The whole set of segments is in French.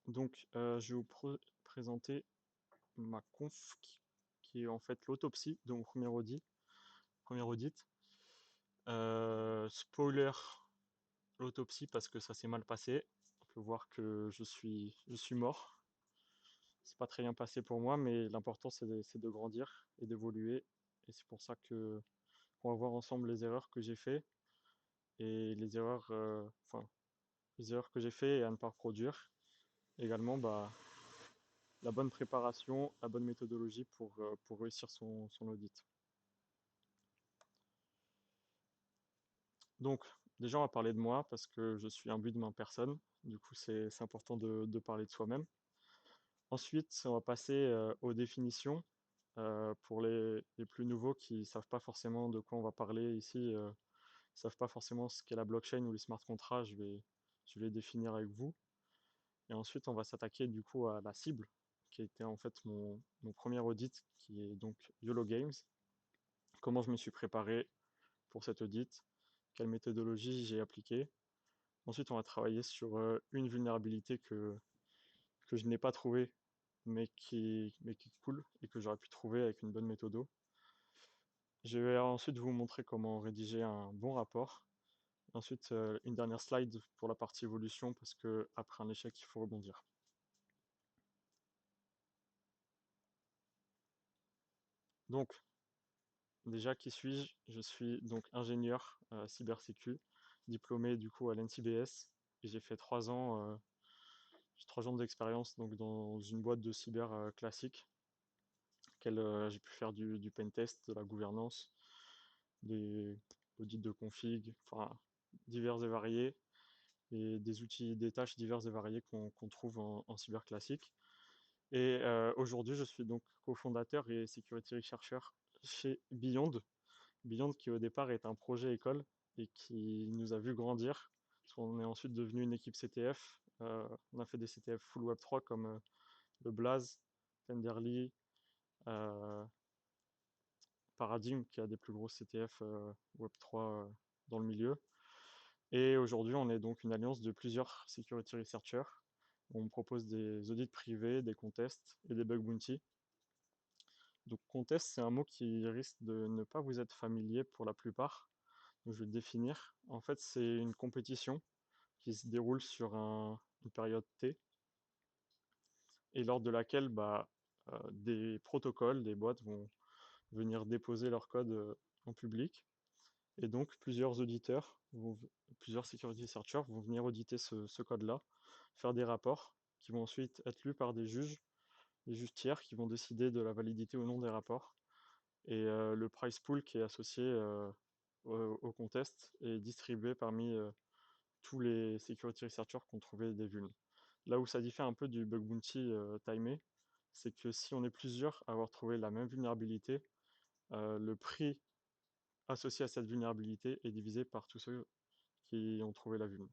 Donc, je vais vous présenter ma conf qui est en fait l'autopsie de mon premier audit. Spoiler, l'autopsie parce que ça s'est mal passé. On peut voir que je suis mort. C'est pas très bien passé pour moi, mais l'important c'est de grandir et d'évoluer. Et c'est pour ça que on va voir ensemble les erreurs que j'ai fait et les erreurs que j'ai fait et à ne pas reproduire. Également, bah, la bonne préparation, la bonne méthodologie pour réussir son audit. Donc, déjà, on va parler de moi parce que je suis imbu de ma personne. Du coup, c'est important de parler de soi-même. Ensuite, on va passer aux définitions. Pour les plus nouveaux qui ne savent pas forcément de quoi on va parler ici, savent pas forcément ce qu'est la blockchain ou les smart contracts, je vais les définir avec vous. Et ensuite, on va s'attaquer du coup à la cible, qui a été en fait mon premier audit, qui est donc YOLO Games. Comment je me suis préparé pour cet audit, quelle méthodologie j'ai appliquée. Ensuite, on va travailler sur une vulnérabilité que je n'ai pas trouvée, mais qui est cool et que j'aurais pu trouver avec une bonne méthode. Je vais ensuite vous montrer comment rédiger un bon rapport. Ensuite, une dernière slide pour la partie évolution, parce que après un échec, il faut rebondir. Donc, déjà, qui suis-je? Je suis donc ingénieur cybersécu, diplômé du coup à l'NCBS, et j'ai fait 3 ans, j'ai 3 ans d'expérience donc dans une boîte de cyber classique, laquelle j'ai pu faire du pen test, de la gouvernance, des audits de config, enfin divers et variés, et des outils, des tâches diverses et variées qu'on trouve en cyber classique. Et aujourd'hui, je suis donc cofondateur et security researcher chez Beyond. Beyond qui au départ est un projet école et qui nous a vu grandir. On est ensuite devenu une équipe CTF. On a fait des CTF full Web3 comme le Blaze, Tenderly, euh, Paradigm qui a des plus grosses CTF Web3 dans le milieu. Et aujourd'hui, on est donc une alliance de plusieurs security researchers. On propose des audits privés, des contests et des bug bounty. Donc contest, c'est un mot qui risque de ne pas vous être familier pour la plupart. Donc, je vais le définir. En fait, c'est une compétition qui se déroule sur une période T et lors de laquelle des protocoles, des boîtes vont venir déposer leur code en public. Et donc, plusieurs security researchers vont venir auditer ce code-là, faire des rapports qui vont ensuite être lus par des juges tiers qui vont décider de la validité ou non des rapports. Et le price pool qui est associé au contest est distribué parmi tous les security researchers qui ont trouvé des vulnes. Là où ça diffère un peu du bug bounty timé, c'est que si on est plusieurs à avoir trouvé la même vulnérabilité, le prix associé à cette vulnérabilité est divisé par tous ceux qui ont trouvé la vulne.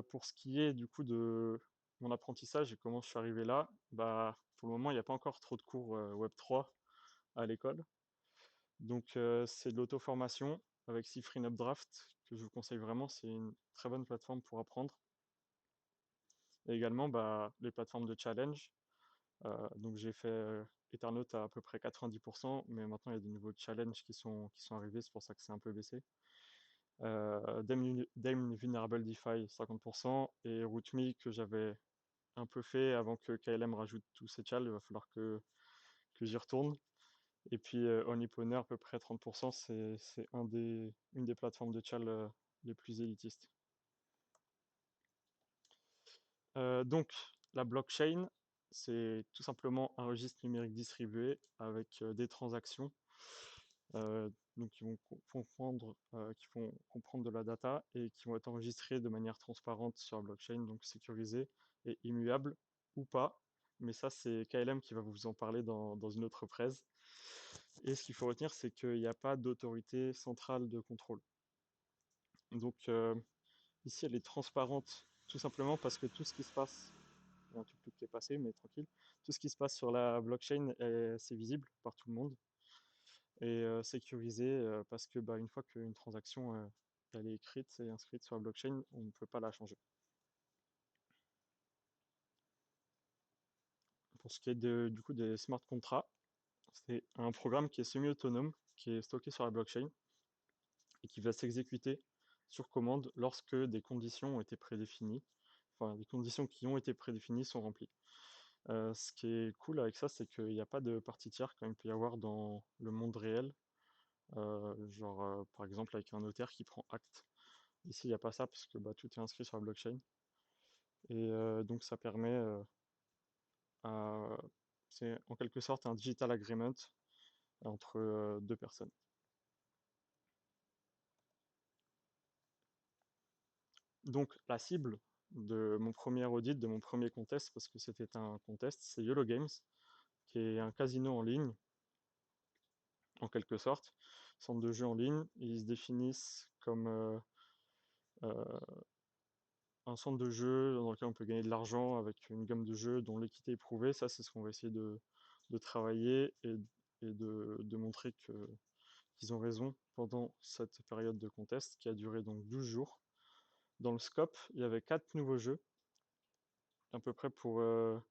Pour ce qui est du coup de mon apprentissage et comment je suis arrivé là, pour le moment, il n'y a pas encore trop de cours Web3 à l'école. Donc, c'est de l'auto-formation avec Cifreen Updraft que je vous conseille vraiment. C'est une très bonne plateforme pour apprendre. Et également, les plateformes de challenge. Donc, j'ai fait Ethernaut à peu près 90%, mais maintenant, il y a des nouveaux challenges qui sont arrivés. C'est pour ça que c'est un peu baissé. Dame Vulnerable DeFi 50% et RootMe que j'avais un peu fait avant que KLM rajoute tous ces challenges. Il va falloir que j'y retourne. Et puis Onlyponer, à peu près 30%, c'est une des plateformes de chal les plus élitistes. Donc, la blockchain, c'est tout simplement un registre numérique distribué avec des transactions donc qui vont comprendre de la data et qui vont être enregistrées de manière transparente sur la blockchain, donc sécurisée et immuable ou pas. Mais ça, c'est KLM qui va vous en parler dans une autre presse. Et ce qu'il faut retenir, c'est qu'il n'y a pas d'autorité centrale de contrôle. Donc ici, elle est transparente tout simplement parce que tout ce qui se passe, il y a un tuk-tuk qui est passé, mais tranquille, tout ce qui se passe sur la blockchain, c'est visible par tout le monde et sécurisé parce que une fois qu'une transaction elle est écrite et inscrite sur la blockchain, on ne peut pas la changer. Pour ce qui est du coup des smart contracts, c'est un programme qui est semi-autonome, qui est stocké sur la blockchain et qui va s'exécuter sur commande lorsque des conditions ont été prédéfinies, enfin les conditions qui ont été prédéfinies sont remplies. Ce qui est cool avec ça, c'est qu'il n'y a pas de partie tiers comme il peut y avoir dans le monde réel, genre par exemple avec un notaire qui prend acte. Ici, il n'y a pas ça parce que bah, tout est inscrit sur la blockchain. Et donc ça permet à... C'est en quelque sorte un digital agreement entre deux personnes. Donc la cible de mon premier audit, de mon premier contest, parce que c'était un contest, c'est YOLO Games, qui est un casino en ligne, en quelque sorte, centre de jeu en ligne. Ils se définissent comme euh, un centre de jeu dans lequel on peut gagner de l'argent avec une gamme de jeux dont l'équité est prouvée. Ça, c'est ce qu'on va essayer de travailler et de montrer qu'ils ont raison pendant cette période de contest qui a duré donc 12 jours. Dans le scope, il y avait 4 nouveaux jeux, à peu près pour une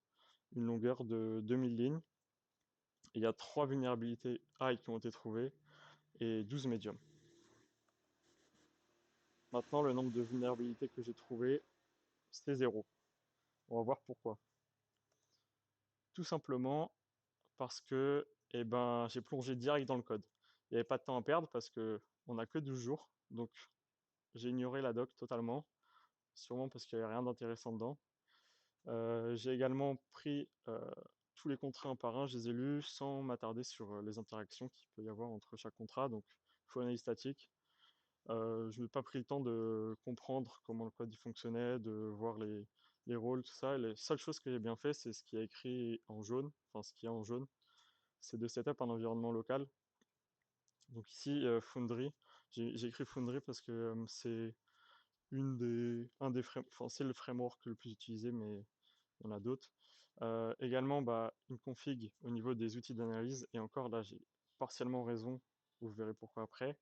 longueur de 2000 lignes. Il y a 3 vulnérabilités high qui ont été trouvées et 12 médiums. Maintenant, le nombre de vulnérabilités que j'ai trouvées, c'est 0. On va voir pourquoi. Tout simplement parce que j'ai plongé direct dans le code. Il n'y avait pas de temps à perdre parce que on n'a que 12 jours. Donc j'ai ignoré la doc totalement, sûrement parce qu'il n'y avait rien d'intéressant dedans. J'ai également pris tous les contrats un par un, je les ai lus sans m'attarder sur les interactions qu'il peut y avoir entre chaque contrat, donc il faut analyse statique. Je n'ai pas pris le temps de comprendre comment le code fonctionnait, de voir les rôles, tout ça. Les seules choses que j'ai bien fait, c'est ce qui est écrit en jaune, enfin ce qui est en jaune, c'est de setup un environnement local. Donc ici, Foundry, j'ai écrit Foundry parce que c'est enfin, c'est le framework le plus utilisé, mais il y en a d'autres. Également, bah, une config au niveau des outils d'analyse, et encore là, j'ai partiellement raison, vous verrez pourquoi après,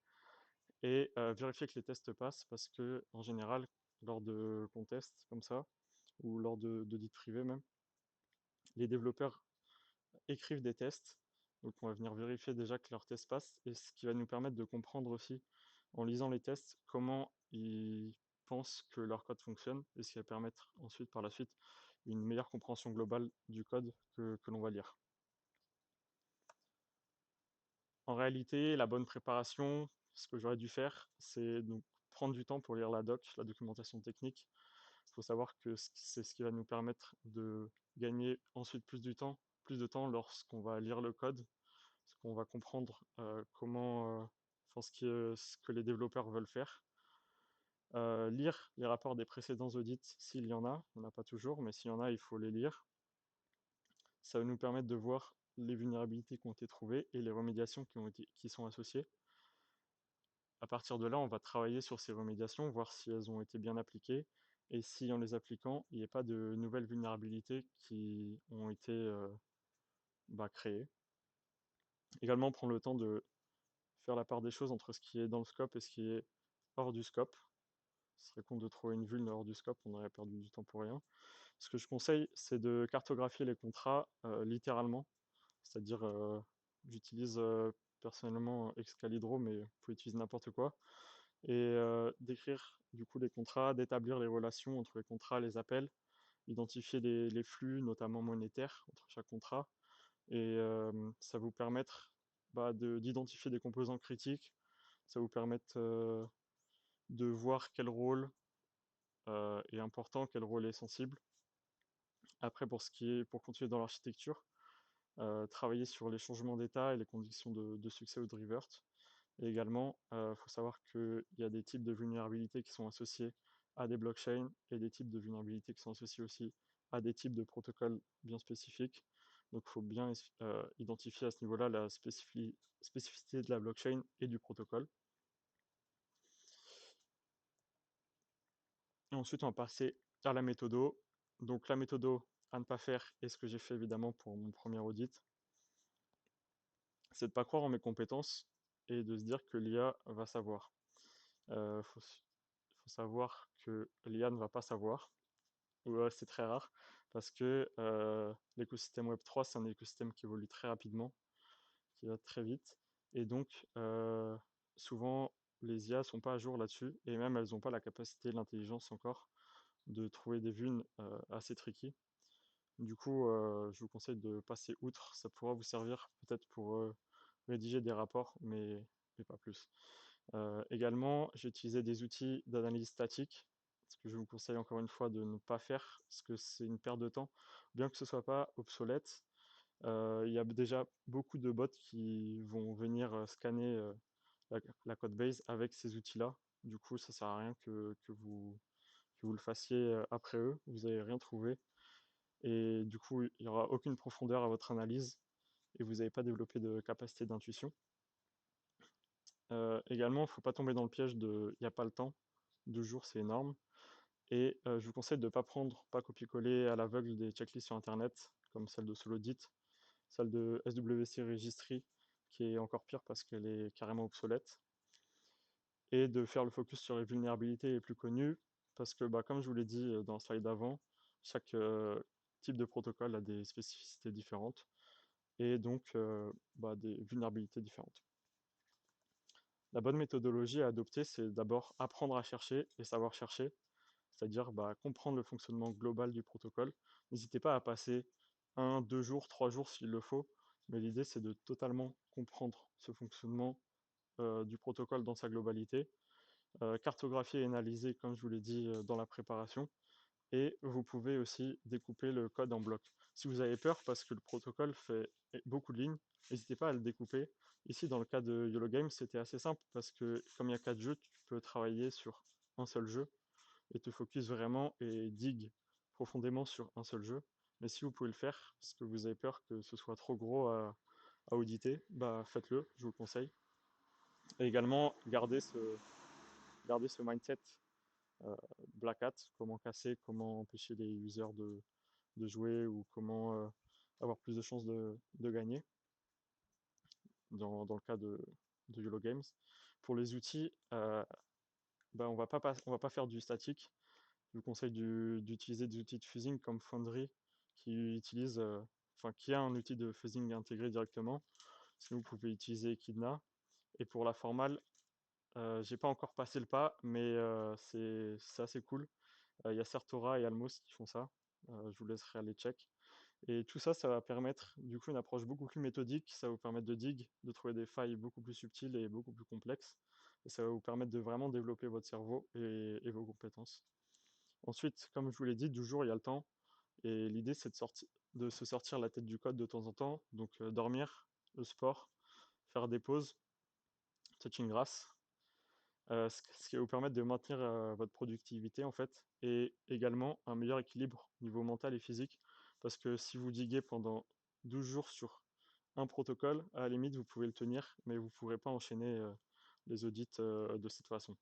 et vérifier que les tests passent, parce que en général, lors de contests comme ça, ou lors d'audits privés même, les développeurs écrivent des tests, donc on va venir vérifier déjà que leurs tests passent, et ce qui va nous permettre de comprendre aussi, en lisant les tests, comment ils pensent que leur code fonctionne, et ce qui va permettre ensuite, par la suite, une meilleure compréhension globale du code que l'on va lire. En réalité, la bonne préparation, ce que j'aurais dû faire, c'est donc prendre du temps pour lire la doc, la documentation technique. Il faut savoir que c'est ce qui va nous permettre de gagner ensuite plus de temps lorsqu'on va lire le code, parce qu'on va comprendre enfin, ce que les développeurs veulent faire. Lire les rapports des précédents audits s'il y en a, il n'y en a pas toujours, mais s'il y en a, il faut les lire. Ça va nous permettre de voir les vulnérabilités qui ont été trouvées et les remédiations qui sont associées. À partir de là, on va travailler sur ces remédiations, voir si elles ont été bien appliquées et si en les appliquant, il n'y a pas de nouvelles vulnérabilités qui ont été créées. Également, prendre le temps de faire la part des choses entre ce qui est dans le scope et ce qui est hors du scope. Ce serait con de trouver une vulne hors du scope, on aurait perdu du temps pour rien. Ce que je conseille, c'est de cartographier les contrats littéralement, c'est-à-dire j'utilise personnellement Excalibro, mais vous pouvez utiliser n'importe quoi, et d'écrire du coup les contrats, d'établir les relations entre les contrats, les appels, identifier les flux, notamment monétaires, entre chaque contrat, et ça vous permettre d'identifier des composants critiques, ça vous permettre de voir quel rôle est important, quel rôle est sensible. Après, pour continuer dans l'architecture, travailler sur les changements d'état et les conditions de succès ou de revert. Et également, faut savoir qu'il y a des types de vulnérabilités qui sont associés à des blockchains et des types de vulnérabilités qui sont associés aussi à des types de protocoles bien spécifiques. Donc, il faut bien identifier à ce niveau-là la spécificité de la blockchain et du protocole. Et ensuite, on va passer à la méthodo. Donc, la méthodo à ne pas faire, et ce que j'ai fait évidemment pour mon premier audit, c'est de ne pas croire en mes compétences et de se dire que l'IA va savoir. Il faut savoir que l'IA ne va pas savoir. Ouais, c'est très rare parce que l'écosystème Web3, c'est un écosystème qui évolue très rapidement, qui va très vite. Et donc, souvent, les IA sont pas à jour là-dessus et même elles n'ont pas la capacité, l'intelligence encore de trouver des vunes assez tricky. Du coup, je vous conseille de passer outre. Ça pourra vous servir peut-être pour rédiger des rapports, mais pas plus. Également, j'ai utilisé des outils d'analyse statique, ce que je vous conseille encore une fois de ne pas faire, parce que c'est une perte de temps. Bien que ce soit pas obsolète, il y a déjà beaucoup de bots qui vont venir scanner la code base avec ces outils-là. Du coup, ça sert à rien que vous le fassiez après eux. Vous n'allez rien trouver. Et du coup, il n'y aura aucune profondeur à votre analyse et vous n'avez pas développé de capacité d'intuition. Également, il ne faut pas tomber dans le piège de il n'y a pas le temps. 2 jours, c'est énorme. Et je vous conseille de ne pas prendre, pas copier-coller à l'aveugle des checklists sur Internet, comme celle de Solodit, celle de SWC Registry, qui est encore pire parce qu'elle est carrément obsolète, et de faire le focus sur les vulnérabilités les plus connues, parce que, bah, comme je vous l'ai dit dans le slide d'avant, chaque type de protocole a des spécificités différentes, et donc bah, des vulnérabilités différentes. La bonne méthodologie à adopter, c'est d'abord apprendre à chercher et savoir chercher, c'est-à-dire bah, comprendre le fonctionnement global du protocole. N'hésitez pas à passer 1, 2 jours, 3 jours s'il le faut, mais l'idée c'est de totalement comprendre ce fonctionnement du protocole dans sa globalité, cartographier et analyser, comme je vous l'ai dit dans la préparation, et vous pouvez aussi découper le code en blocs. Si vous avez peur parce que le protocole fait beaucoup de lignes, n'hésitez pas à le découper. Ici, dans le cas de YOLO Games, c'était assez simple parce que comme il y a 4 jeux, tu peux travailler sur un seul jeu et te focus vraiment et digue profondément sur un seul jeu. Mais si vous pouvez le faire, parce que vous avez peur que ce soit trop gros à auditer, bah faites-le, je vous le conseille. Et également, gardez ce mindset Black Hat, comment casser, comment empêcher les users de jouer ou comment avoir plus de chances de gagner dans le cas de YOLO Games. Pour les outils, bah, on va pas faire du statique. Je vous conseille d'utiliser des outils de fuzzing comme Foundry qui a un outil de fuzzing intégré directement. Sinon, vous pouvez utiliser Echidna. Et pour la formale, j'ai pas encore passé le pas, mais c'est assez cool. Il y a Certora et Almos qui font ça. Je vous laisserai aller check. Et tout ça, ça va permettre du coup une approche beaucoup plus méthodique. Ça va vous permettre de dig, de trouver des failles beaucoup plus subtiles et beaucoup plus complexes. Et ça va vous permettre de vraiment développer votre cerveau et vos compétences. Ensuite, comme je vous l'ai dit, toujours il y a le temps. Et l'idée, c'est de se sortir la tête du code de temps en temps. Donc dormir, le sport, faire des pauses, touching grass, ce qui va vous permettre de maintenir votre productivité en fait, et également un meilleur équilibre au niveau mental et physique, parce que si vous diguez pendant 12 jours sur un protocole, à la limite vous pouvez le tenir, mais vous ne pourrez pas enchaîner les audits de cette façon.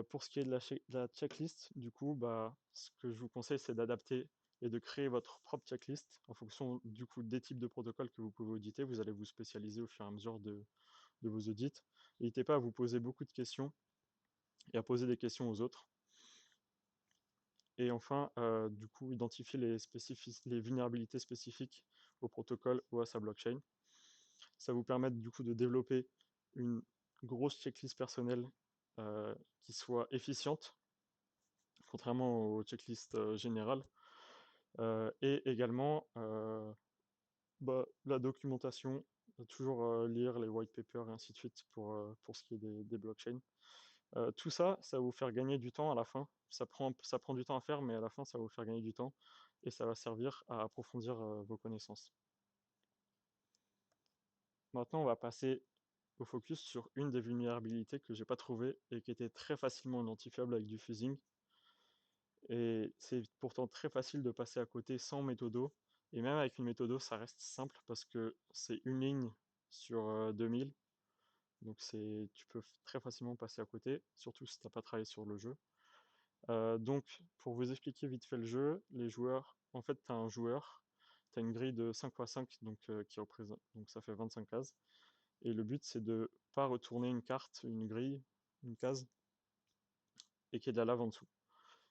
Pour ce qui est de la checklist, du coup, bah, ce que je vous conseille, c'est d'adapter et de créer votre propre checklist en fonction du coup des types de protocoles que vous pouvez auditer. Vous allez vous spécialiser au fur et à mesure de vos audits. N'hésitez pas à vous poser beaucoup de questions et à poser des questions aux autres. Et enfin, du coup, identifier les vulnérabilités spécifiques au protocole ou à sa blockchain. Ça vous permet du coup de développer une grosse checklist personnelle qui soit efficiente, contrairement aux checklists générales. Et également, bah, la documentation, toujours lire les white papers et ainsi de suite pour ce qui est des blockchains. Tout ça, ça va vous faire gagner du temps à la fin. Ça prend du temps à faire, mais à la fin, ça va vous faire gagner du temps et ça va servir à approfondir vos connaissances. Maintenant, on va passer au focus sur une des vulnérabilités que j'ai pas trouvées et qui était très facilement identifiable avec du fuzzing. Et c'est pourtant très facile de passer à côté sans méthodo. Et même avec une méthodo, ça reste simple parce que c'est une ligne sur 2000. Donc tu peux très facilement passer à côté, surtout si tu n'as pas travaillé sur le jeu. Donc, pour vous expliquer vite fait le jeu, les joueurs, en fait, tu as un joueur, tu as une grille de 5 x 5, qui représente, donc ça fait 25 cases. Et le but, c'est de pas retourner une carte, une grille, une case, et qu'il y ait de la lave en dessous.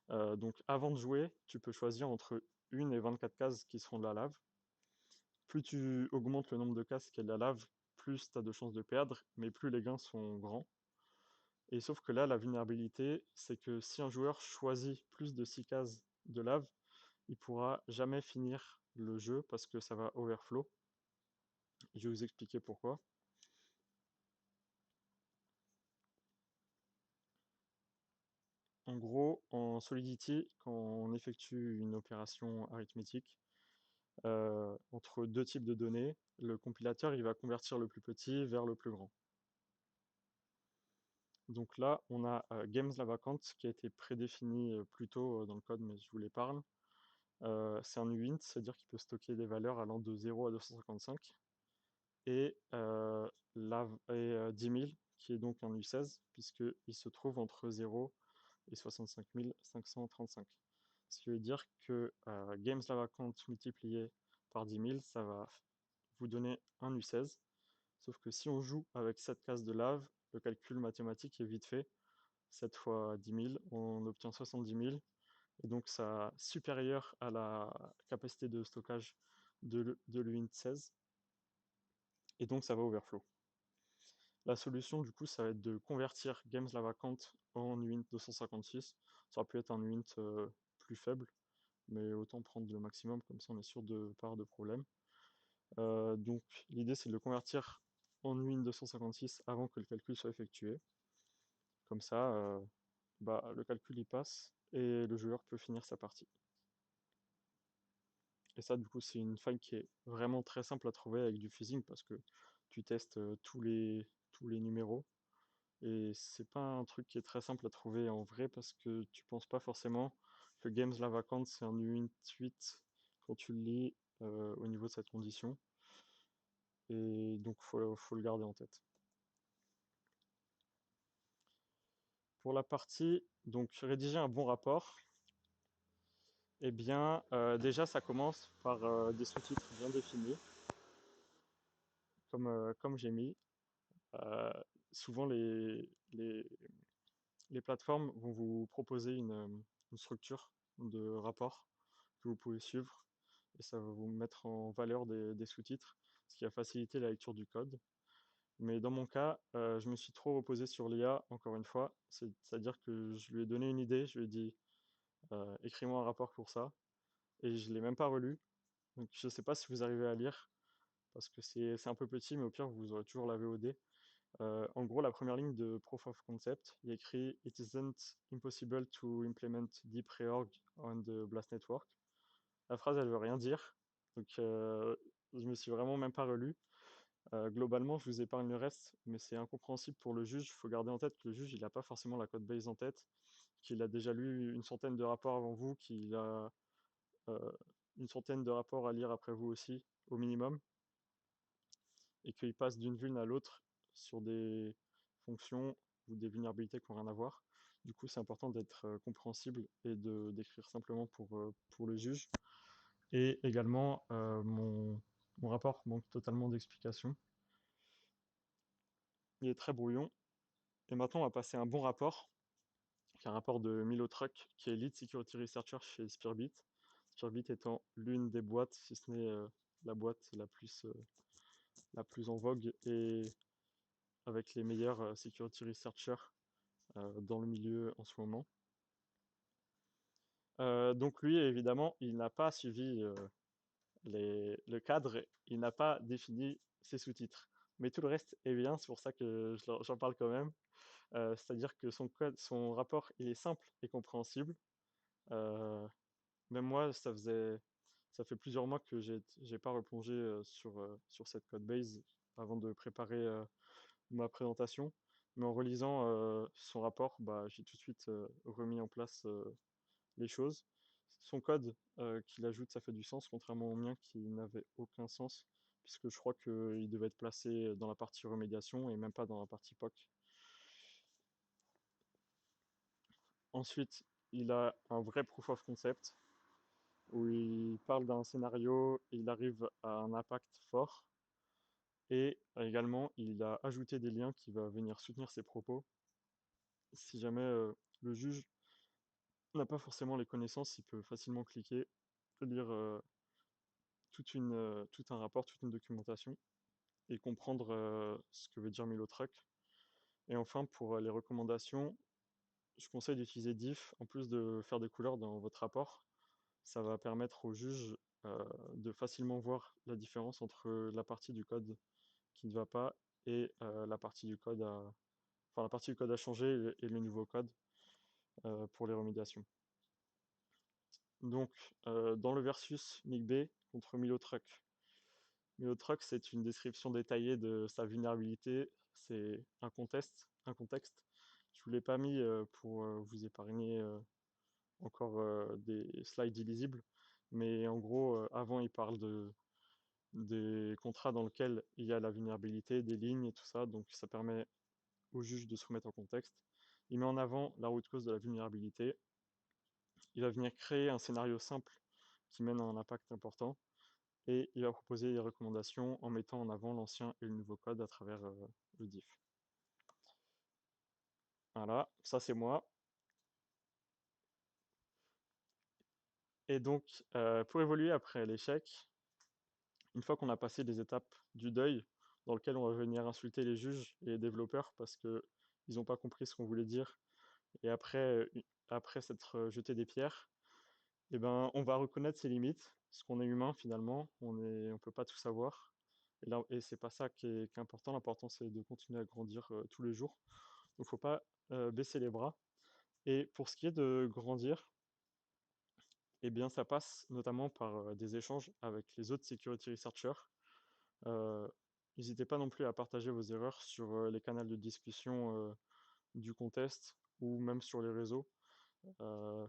Donc avant de jouer, tu peux choisir entre 1 et 24 cases qui seront de la lave. Plus tu augmentes le nombre de cases qui est de la lave, plus tu as de chances de perdre, mais plus les gains sont grands. Et sauf que là, la vulnérabilité, c'est que si un joueur choisit plus de 6 cases de lave, il pourra jamais finir le jeu parce que ça va overflow. Je vais vous expliquer pourquoi. En gros, en Solidity, quand on effectue une opération arithmétique, entre deux types de données, le compilateur il va convertir le plus petit vers le plus grand. Donc là, on a Games la vacante qui a été prédéfini plus tôt dans le code, mais je vous l'épargne. C'est un uint, c'est-à-dire qu'il peut stocker des valeurs allant de 0 à 255. Et, 10 000, qui est donc un U16, puisqu'il se trouve entre 0 et 65 535. Ce qui veut dire que Games la vacante multiplié par 10 000, ça va vous donner un U16. Sauf que si on joue avec cette case de lave, le calcul mathématique est vite fait. 7 fois 10 000, on obtient 70 000. Et donc, ça supérieur à la capacité de stockage de l'UINT 16. Et donc, ça va overflow. La solution, du coup, ça va être de convertir Games la vacante en UINT 256. Ça aurait pu être un UINT plus faible, mais autant prendre le maximum, comme ça on est sûr de ne pas avoir de problème. Donc, l'idée, c'est de le convertir en UINT 256 avant que le calcul soit effectué. Comme ça, le calcul y passe et le joueur peut finir sa partie. Et ça, du coup, c'est une faille qui est vraiment très simple à trouver avec du phishing parce que tu testes tous les numéros. Et c'est pas un truc qui est très simple à trouver en vrai parce que tu penses pas forcément que Games la vacante c'est un Uint 8 quand tu le lis au niveau de cette condition. Et donc faut le garder en tête. Pour la partie, donc rédiger un bon rapport, eh bien déjà ça commence par des sous-titres bien définis, comme j'ai mis. Euh, Souvent les plateformes vont vous proposer une structure de rapport que vous pouvez suivre et ça va vous mettre en valeur des sous-titres, ce qui va faciliter la lecture du code. Mais dans mon cas, je me suis trop reposé sur l'IA, encore une fois, c'est-à-dire que je lui ai donné une idée, je lui ai dit écris-moi un rapport pour ça, et je ne l'ai même pas relu. Donc je ne sais pas si vous arrivez à lire, parce que c'est un peu petit, mais au pire, vous aurez toujours la VOD. En gros, la première ligne de Proof of Concept, il y a écrit It isn't impossible to implement deep reorg on the Blast Network. La phrase, elle veut rien dire. Donc, je me suis vraiment même pas relu. Globalement, je vous épargne le reste, mais c'est incompréhensible pour le juge. Il faut garder en tête que le juge, il n'a pas forcément la code base en tête, qu'il a déjà lu une centaine de rapports avant vous, qu'il a euh, une centaine de rapports à lire après vous aussi, au minimum, et qu'il passe d'une vulne à l'autre sur des fonctions ou des vulnérabilités qui n'ont rien à voir. Du coup, c'est important d'être compréhensible et d'écrire simplement pour le juge. Et également, mon rapport manque totalement d'explications. Il est très brouillon. Et maintenant, on va passer à un bon rapport, qui est un rapport de Milo Truck, qui est Lead Security Researcher chez Spearbit. Spearbit étant l'une des boîtes, si ce n'est la boîte la plus en vogue et avec les meilleurs security researchers dans le milieu en ce moment. Donc lui, évidemment, il n'a pas suivi le cadre, il n'a pas défini ses sous-titres. Mais tout le reste est bien, c'est pour ça que j'en parle quand même. C'est-à-dire que son code, son rapport, il est simple et compréhensible. Euh, Même moi, ça fait plusieurs mois que j'ai pas replongé sur cette code base avant de préparer ma présentation. Mais en relisant son rapport, bah, j'ai tout de suite remis en place les choses. Son code qu'il ajoute, ça fait du sens, contrairement au mien qui n'avait aucun sens, puisque je crois qu'il devait être placé dans la partie remédiation et même pas dans la partie POC. Ensuite, il a un vrai proof of concept, où il parle d'un scénario et il arrive à un impact fort. Et également, il a ajouté des liens qui vont venir soutenir ses propos. Si jamais le juge n'a pas forcément les connaissances, il peut facilement cliquer, lire tout un rapport, toute une documentation et comprendre ce que veut dire Milotrack. Et enfin, pour les recommandations, je conseille d'utiliser diff en plus de faire des couleurs dans votre rapport. Ça va permettre au juge de facilement voir la différence entre la partie du code qui ne va pas et la partie du code à, enfin la partie du code à changer et le nouveau code pour les remédiations. Donc, dans le versus MIG-B contre Milotrack. Milotrack, c'est une description détaillée de sa vulnérabilité. C'est un contexte. Je ne vous l'ai pas mis pour vous épargner encore des slides illisibles. Mais en gros, avant, il parle des contrats dans lesquels il y a la vulnérabilité, des lignes et tout ça. Donc, ça permet au juge de se remettre en contexte. Il met en avant la root cause de la vulnérabilité. Il va venir créer un scénario simple qui mène à un impact important. Et il va proposer des recommandations en mettant en avant l'ancien et le nouveau code à travers le diff. Voilà, ça c'est moi. Et donc, pour évoluer après l'échec, une fois qu'on a passé les étapes du deuil, dans lequel on va venir insulter les juges et les développeurs parce qu'ils n'ont pas compris ce qu'on voulait dire, et après s'être jeté des pierres, eh ben, on va reconnaître ses limites, parce qu'on est humain finalement, on peut pas tout savoir. Et c'est pas ça qui est important, l'important c'est de continuer à grandir tous les jours. Donc faut pas baisser les bras. Et pour ce qui est de grandir, eh bien ça passe notamment par des échanges avec les autres security researchers. Euh, N'hésitez pas non plus à partager vos erreurs sur les canaux de discussion du contest ou même sur les réseaux.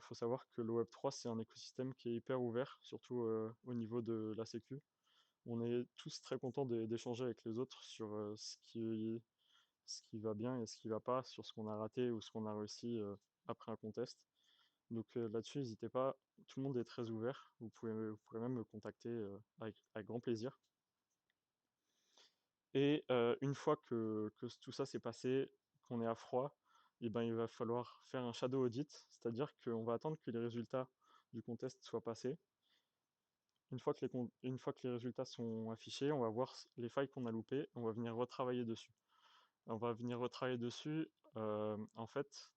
Faut savoir que le Web3, c'est un écosystème qui est hyper ouvert, surtout au niveau de la sécu. On est tous très contents d'échanger avec les autres sur ce qui va bien et ce qui va pas, sur ce qu'on a raté ou ce qu'on a réussi après un contest. Donc là-dessus, n'hésitez pas, tout le monde est très ouvert. Vous pourrez même me contacter avec grand plaisir. Et une fois que tout ça s'est passé, qu'on est à froid, eh ben, il va falloir faire un shadow audit, c'est-à-dire qu'on va attendre que les résultats du contest soient passés. Une fois que les résultats sont affichés, on va voir les failles qu'on a loupées, on va venir retravailler dessus. On va venir retravailler dessus, en fait,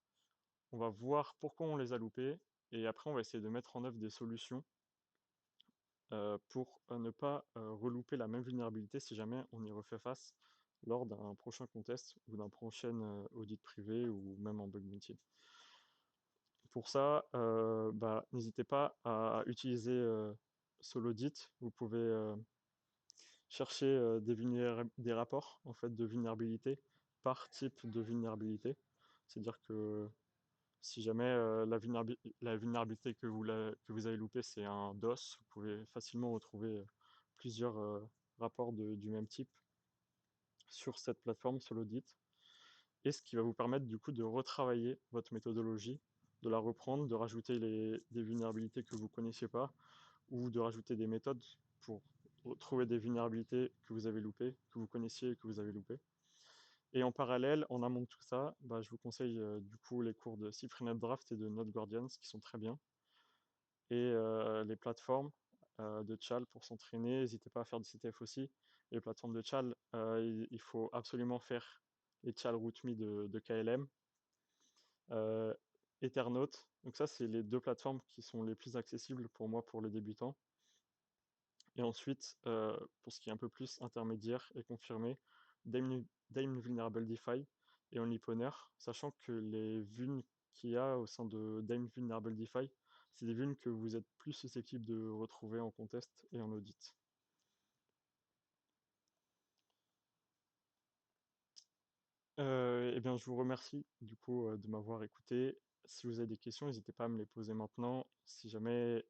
on va voir pourquoi on les a loupées, et après on va essayer de mettre en œuvre des solutions pour ne pas relouper la même vulnérabilité si jamais on y refait face lors d'un prochain contest ou d'un prochain audit privé ou même en bug bounty. Pour ça, n'hésitez pas à utiliser Solaudit. Vous pouvez chercher des rapports en fait, de vulnérabilité par type de vulnérabilité. C'est-à-dire que si jamais la vulnérabilité que vous avez loupée, c'est un DOS, vous pouvez facilement retrouver plusieurs rapports du même type sur cette plateforme, sur l'audit. Et ce qui va vous permettre du coup de retravailler votre méthodologie, de la reprendre, de rajouter des vulnérabilités que vous ne connaissiez pas, ou de rajouter des méthodes pour trouver des vulnérabilités que vous avez loupées, que vous connaissiez et que vous avez loupées. Et en parallèle, en amont de tout ça, je vous conseille du coup les cours de CypherNet Draft et de Node Guardians qui sont très bien. Et les plateformes de Chal pour s'entraîner. N'hésitez pas à faire du CTF aussi. Les plateformes de Chal, il faut absolument faire les Chal RootMe de KLM. Euh, Ethernaut. Donc ça, c'est les deux plateformes qui sont les plus accessibles pour moi pour les débutants. Et ensuite, pour ce qui est un peu plus intermédiaire et confirmé, Dame Vulnerable DeFi et OnlyPwner, sachant que les vulnes qu'il y a au sein de Dame Vulnerable DeFi, c'est des vulnes que vous êtes plus susceptibles de retrouver en contest et en audit. Eh bien, je vous remercie du coup de m'avoir écouté. Si vous avez des questions, n'hésitez pas à me les poser maintenant. Si jamais